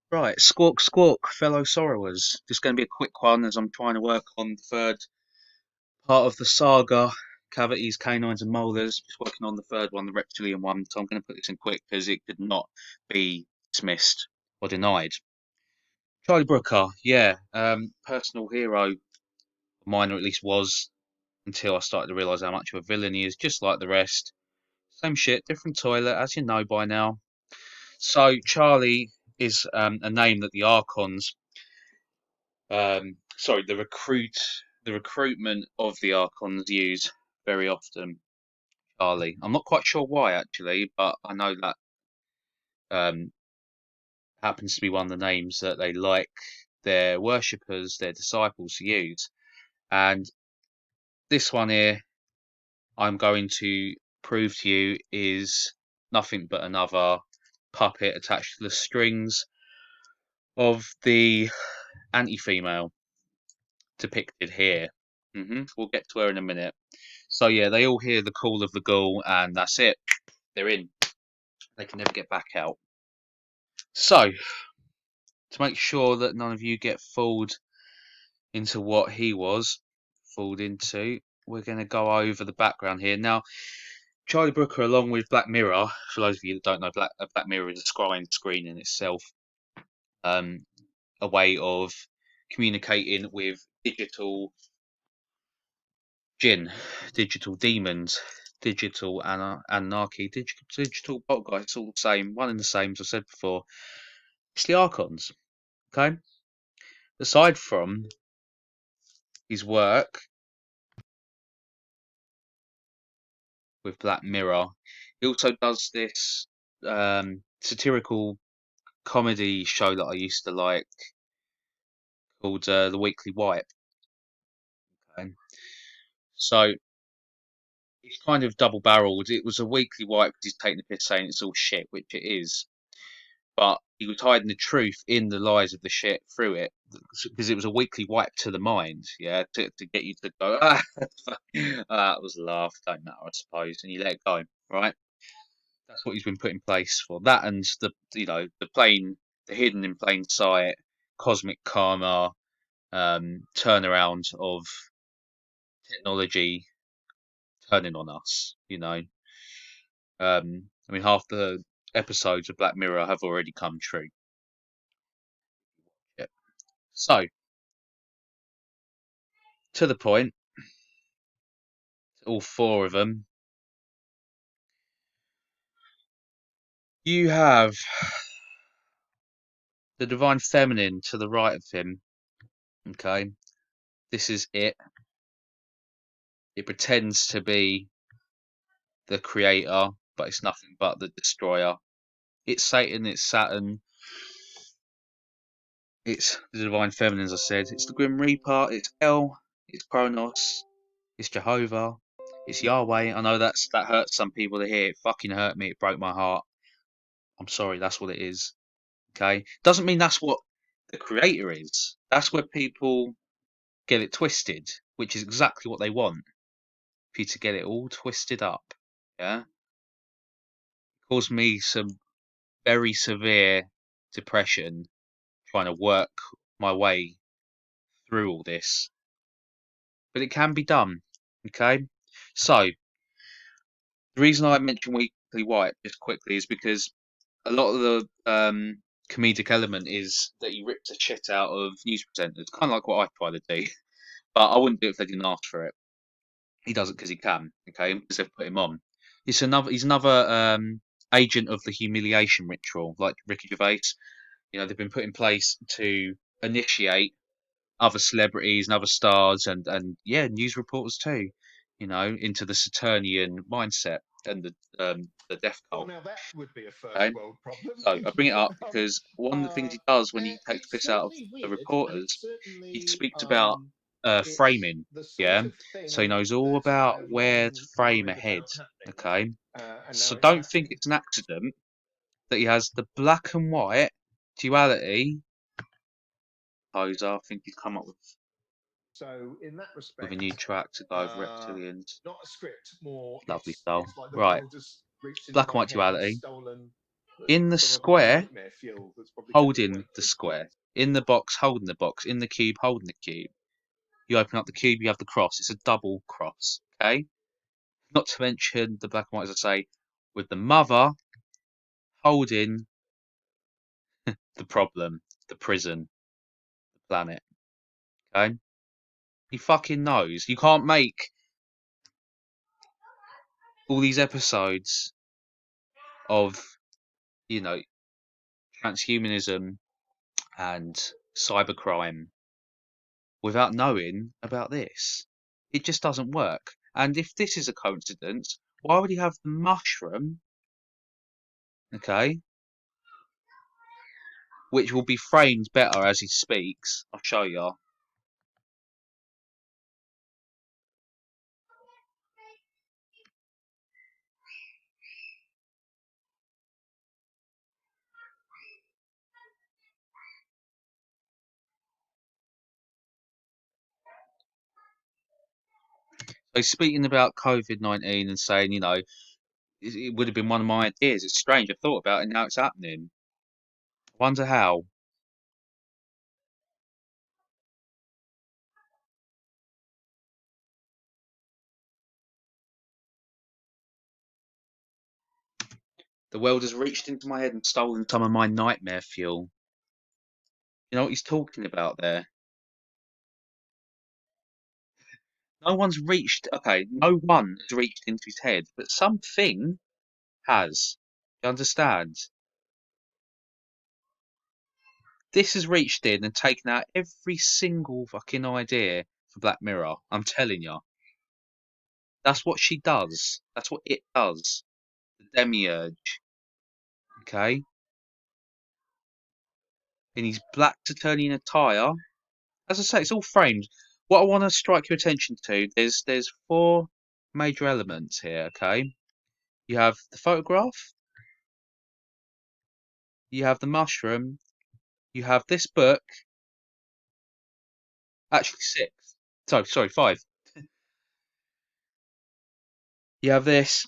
Right, squawk, squawk, fellow sorrowers. This is going to be a quick one as I'm trying to work on the third part of the saga cavities, canines, and molars. Just working on the third one, the reptilian one. So I'm going to put this in quick because it could not be dismissed or denied. Charlie Brooker, yeah, personal hero of mine, or at least was until I started to realise how much of a villain he is, just like the rest. Same shit, different toilet, as you know by now. So Charlie is a name that the Archons the recruitment of the Archons use very often. Charlie. I'm not quite sure why actually, but I know that um, happens to be one of the names that they like their worshippers, their disciples to use. And this one here, I'm going to prove to you is nothing but another puppet attached to the strings of the anti-female depicted here. We'll get to her in a minute. So yeah, they all hear the call of the ghoul, and that's it. They're in. They can never get back out. So to make sure that none of you get fooled into what he was fooled into, we're going to go over the background here. Now, Charlie Brooker, along with Black Mirror, for those of you that don't know, Black Mirror is a screen in itself, um, a way of communicating with digital jinn, digital demons, digital anarchy, digital bot guys. It's all the same, one and the same, as I said before. It's the Archons. Okay. Aside from his work with Black Mirror, he also does this satirical comedy show that I used to like called The Weekly Wipe. Okay. So it's kind of double barreled. It was a weekly wipe because he's taking the piss saying it's all shit, which it is. But he was hiding the truth in the lies of the shit through it because it was a weekly wipe to the mind, yeah, to get you to go, that was a laugh, don't matter, I suppose, and you let it go, right? That's what he's been put in place for. That and the hidden in plain sight, cosmic karma, turnaround of technology turning on us, I mean, half the episodes of Black Mirror have already come true. Yeah. So, to the point, all four of them. You have the divine feminine to the right of him. Okay, this is it. It pretends to be the creator, but it's nothing but the destroyer. It's Satan, it's Saturn, it's the divine feminine, as I said. It's the Grim Reaper, it's El, it's Kronos, it's Jehovah, it's Yahweh. I know that hurts some people to hear. It fucking hurt me. It broke my heart. I'm sorry. That's what it is. Okay, doesn't mean that's what the creator is. That's where people get it twisted, which is exactly what they want for you to get it all twisted up. Yeah, caused me some very severe depression trying to work my way through all this, but it can be done. Okay, so the reason I mention Weekly White just quickly is because a lot of the comedic element is that he rips the shit out of news presenters, kind of like what I try to do. But I wouldn't do it if they didn't ask for it. He does it because he can, okay, because they've put him on. He's another agent of the humiliation ritual, like Ricky Gervais. They've been put in place to initiate other celebrities and other stars and yeah, news reporters too, into the Saturnian mindset and the death Well, cult. now that would be a first Okay, world problem. so I Thank you bring it for up that. because one of the things he does when he takes It's the piss out of certainly the weird, and reporters, it's he certainly speaks about it's framing. the Yeah, sort of so he thing knows all that I about have where to long frame worried ahead. about happening, Okay, and now so it's don't think happening. it's an accident that he has the black and white duality poser. I think he's come up So in that with a new respect, track to go over uh, reptilians. not a script, more Lovely it's style. it's like the Right, world has reached into black and my white head and duality. stolen. In the Some of my square, nightmare fuel that's probably kept me holding awake the for square. years. In the box, holding the box. In the cube, holding the cube. You open up the cube, you have the cross. It's a double cross, okay? Not to mention the black and white, as I say, with the mother holding the problem, the prison, the planet, okay? He fucking knows. You can't make all these episodes of, you know, transhumanism and cybercrime without knowing about this. It just doesn't work. And if this is a coincidence, why would he have the mushroom, okay, which will be framed better as he speaks? I'll show you. So speaking about COVID-19 and saying, it would have been one of my ideas. It's strange. I thought about it, now it's happening. I wonder how. The world has reached into my head and stolen some of my nightmare fuel. You know what he's talking about there? No one's reached, okay, no one has reached into his head, but something has. You understand? This has reached in and taken out every single fucking idea for Black Mirror. I'm telling you. That's what she does. That's what it does. The demiurge. Okay? In his black Saturnian attire. As I say, it's all framed. What I want to strike your attention to, there's four major elements here, okay? You have the photograph, you have the mushroom, you have this book, actually six. Sorry, five. You have this,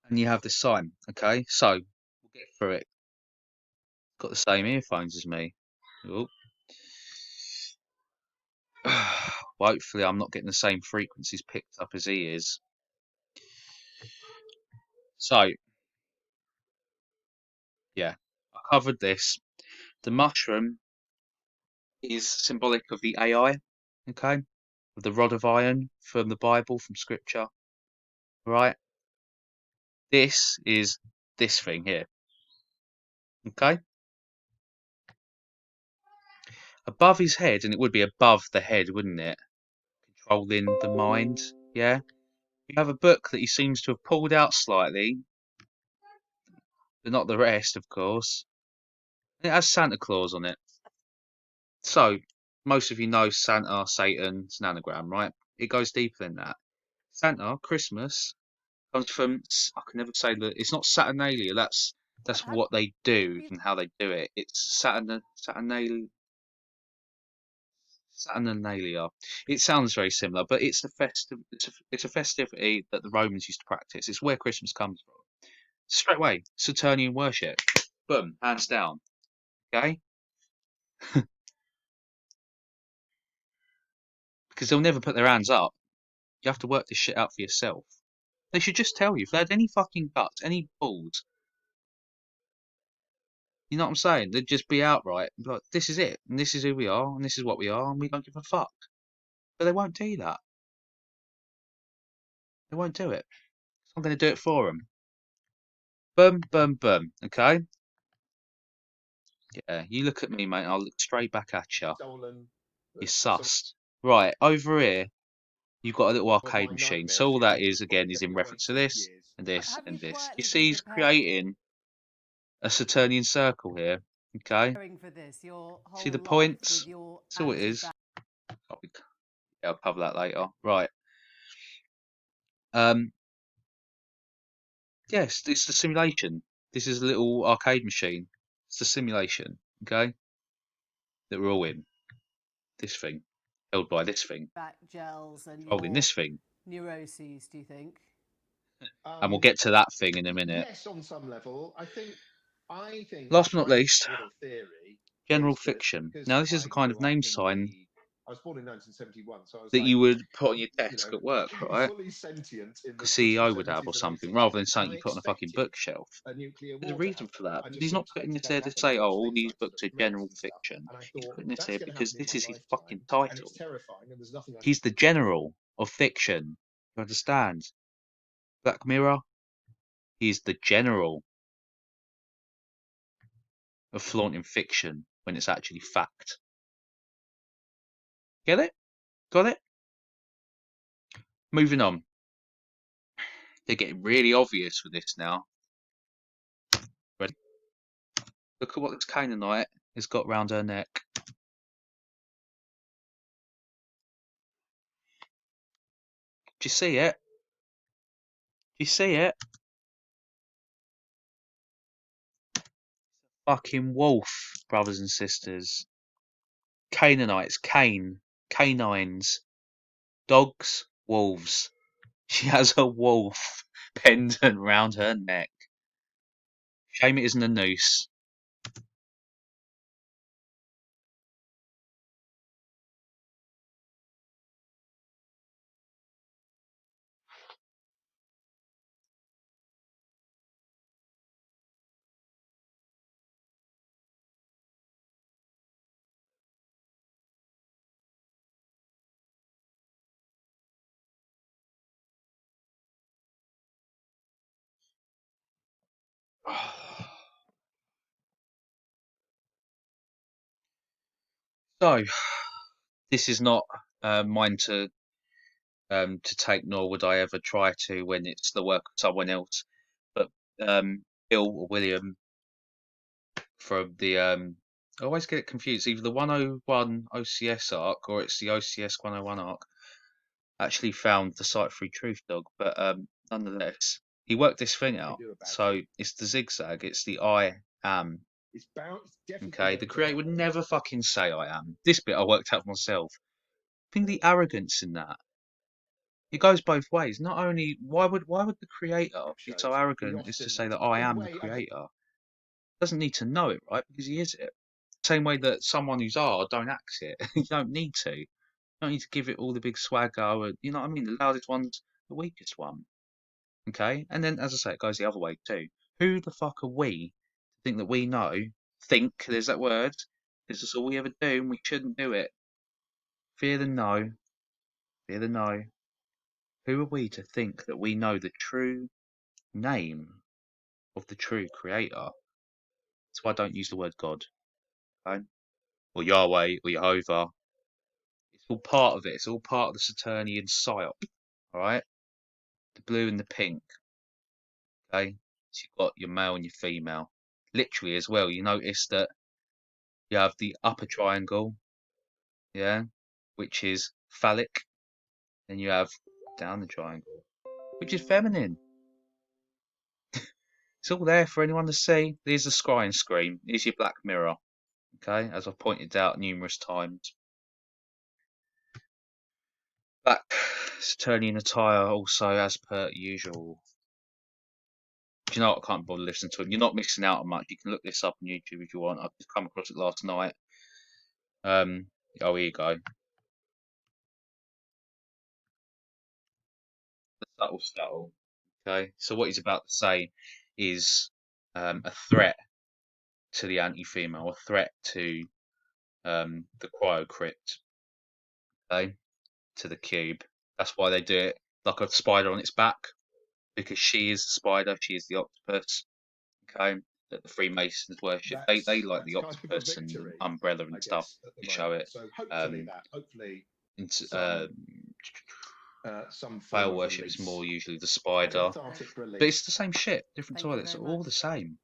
and you have this sign, okay? So, we'll get through it. Got the same earphones as me. Oh. Well, hopefully I'm not getting the same frequencies picked up as he is. So, yeah, I covered this. The mushroom is symbolic of the AI, okay? Of the rod of iron from the Bible, from scripture, right? This is this thing here, okay? Above his head, and it would be above the head, wouldn't it? Controlling the mind, yeah? You have a book that he seems to have pulled out slightly, but not the rest, of course. It has Santa Claus on it. So, most of you know Santa, Satan, it's an anagram, right? It goes deeper than that. Santa, Christmas, comes from, I can never say that, it's not Saturnalia, that's what they do and how they do it. It's Saturnalia. It sounds very similar, but it's the festive. It's a festivity that the Romans used to practice. It's where Christmas comes from. Straight away, Saturnian worship. Boom, hands down. Okay, because they'll never put their hands up. You have to work this shit out for yourself. They should just tell you if they had any fucking guts, any balls. You know what I'm saying? They'd just be outright like, "This is it, and this is who we are, and this is what we are, and we don't give a fuck." But they won't do that. They won't do it. So I'm going to do it for them. Boom, boom, boom. Okay. Yeah, you look at me, mate. I'll look straight back at you. Stolen You're some sussed. Right, over here, you've got a little of arcade my machine. nightmare So all that fuel is, that's probably again, is kept in me awake reference to for this, years. and this, Have you and this. You quietly see, been he's creating a Saturnian circle here. Okay. preparing for this your See the whole life with points? your That's all it is. anti-vax? Yeah, I'll cover that later. Right. Um. Yes, it's the simulation. This is a little arcade machine. It's the simulation. Okay. That we're all in. This thing, held by this thing, Back gels and holding your this thing. neuroses, do you think? And we'll get to that thing in a minute. Yes, on some level, I think Last but not my least, little theory general is that fiction. because Now, this is I the kind of grew up name in sign the, I was born in 1971, so I was that like, you would put on your you desk know, at work, right? fully sentient in The the sort of CEO would have, or 70s and something, 80s, rather than and something I you put on a fucking expected bookshelf. a nuclear There's a war to reason happen. for that. I He's just not putting expected this that there to to happen. I say, oh, watched all things these like The books are general Sopranos and stuff, fiction. and I He's thought putting this that's there going to because happen in this my is his fucking lifetime, and it's title. terrifying, and there's nothing I He's can the do about it. general of fiction. You understand? Black Mirror, he's the general of flaunting fiction when it's actually fact. Get it? Got it? Moving on. They're getting really obvious with this now. Ready? Look at what this Canaanite has got round her neck. Do you see it? Do you see it? Fucking wolf, brothers and sisters. Canaanites, Cain, canines, dogs, wolves. She has a wolf pendant round her neck. Shame it isn't a noose. So, this is not mine to take, nor would I ever try to when it's the work of someone else. But Bill or William from the I always get it confused. Either the 101 OCS arc or it's the OCS 101 arc. Actually found the site through Truth Dog, but nonetheless, he worked this thing They out. do about So it. it's the zigzag. It's the I am. It's definitely Okay, the going to creator would happen. never fucking say I am. This bit I worked out for myself. I think the arrogance in that. It goes both ways. Not only why would the creator be so Shows he arrogant as to say often, that I in a am the way, creator? Doesn't need to know it, right? Because he is it. Same way that someone who's R don't act it. You don't need to. You don't need to give it all the big swagger. Or, you know what I mean? The loudest one's the weakest one. Okay? And then, as I say, it goes the other way too. Who the fuck are we to think that we know? Think, there's that word. This is all we ever do, and we shouldn't do it. Fear the no. Fear the no. Who are we to think that we know the true name of the true creator? That's why I don't use the word God. Okay? Or Yahweh, or Jehovah. It's all part of it. It's all part of the Saturnian psyop. Alright? The blue and the pink. Okay? So you've got your male and your female. Literally as well, you notice that you have the upper triangle, yeah, which is phallic, and you have down the triangle, which is feminine. It's all there for anyone to see. There's the scrying screen. Here's your Black Mirror. Okay, as I've pointed out numerous times. Black Saturnian attire also as per usual. Do you know what? I can't bother listening to it. You're not missing out on much. You can look this up on YouTube if you want. I've just come across it last night. Oh, here you go. The subtle. Okay, so what he's about to say is a threat to the anti-female, a threat to the cryo crypt, okay, to the cube. That's why they do it like a spider on its back, because she is the spider, she is the octopus, okay, that the Freemasons worship. They like the That's kind of a octopus and the victory, umbrella I and stuff guess, at the to show moment. it. So Um, hopefully into, some form whale of worship is release, more usually the spider, cathartic but it's release. the same shit, different Thank you toilets, very all much. the same.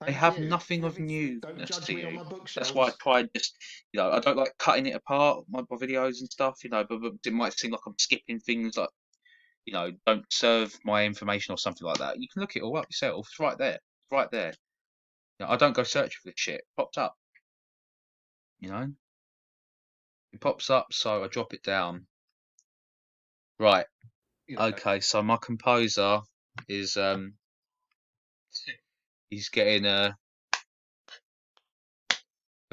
They Thank have you. nothing of Don't newness judge to me on you. my That's why I bookshelves. try and just, I don't like cutting it apart, my videos and stuff, but it might seem like I'm skipping things like, don't serve my information or something like that. You can look it all up yourself. It's right there. It's right there. I don't go searching for this shit. It pops up, you know? It pops up, so I drop it down. Right. You know, Okay, so my composer is he's getting a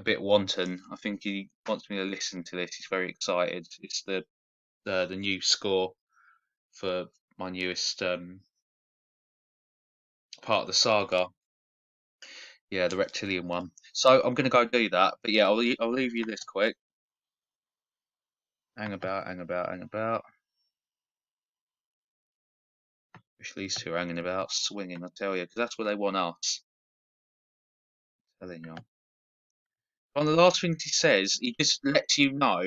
bit wanton. I think he wants me to listen to this. He's very excited. It's the new score for my newest part of the saga. Yeah, the reptilian one. So I'm gonna go do that. But yeah, I'll leave you this quick. Hang about, hang about, hang about. Wish these two are hanging about, swinging. I tell you, because that's where they want us. I'm telling you. One of the last things he says, he just lets you know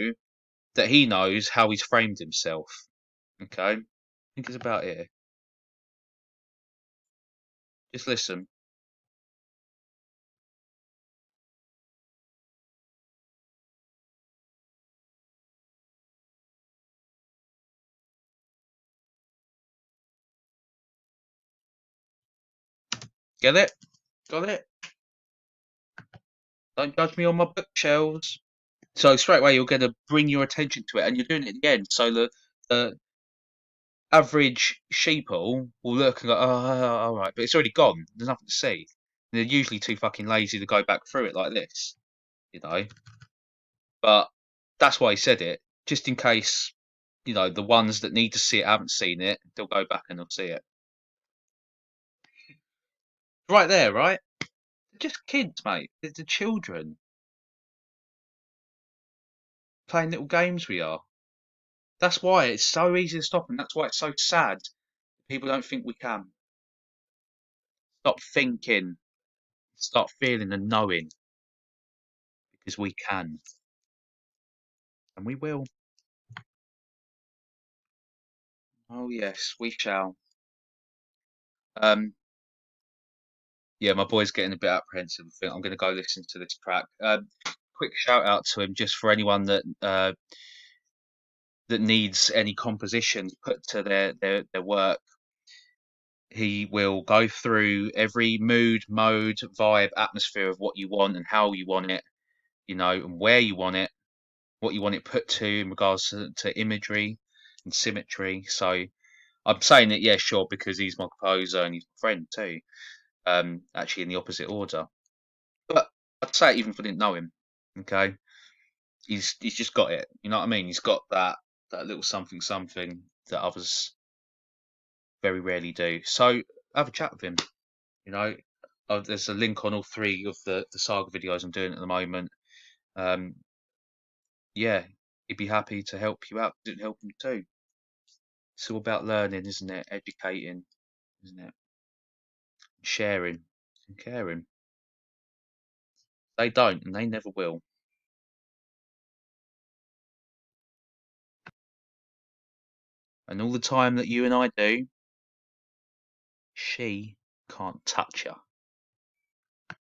that he knows how he's framed himself. Okay, I think it's about here. Just listen. Get it? Got it? Don't judge me on my bookshelves. So straight away you're going to bring your attention to it, and you're doing it at the end. So the average sheeple will look and go, "Oh, all right," but it's already gone. There's nothing to see. And they're usually too fucking lazy to go back through it like this, you know. But that's why he said it, just in case, you know, the ones that need to see it haven't seen it. They'll go back and they'll see it. Right there, right? They're just kids, mate. They're the children playing little games. We are. That's why it's so easy to stop, and that's why it's so sad. People don't think we can. Stop thinking, start feeling and knowing, because we can, and we will. Oh yes, we shall. Um, yeah, my boy's getting a bit apprehensive. I think I'm going to go listen to this track. Quick shout out to him, just for anyone that that needs any compositions put to their work. He will go through every mood, mode, vibe, atmosphere of what you want and how you want it, you know, and where you want it, what you want it put to in regards to imagery and symmetry. So I'm saying it, yeah, sure, because he's my composer and he's my friend too. Actually in the opposite order. But I'd say it even if I didn't know him. Okay, he's just got it. You know what I mean? He's got that little something something that others very rarely do. So have a chat with him. You know, there's a link on all three of the saga videos I'm doing at the moment. Um, yeah, he'd be happy to help you out. Didn't help him too. It's all about learning, isn't it? Educating, isn't it? Sharing and caring. They don't, and they never will. And all the time that you and I do, she can't touch you.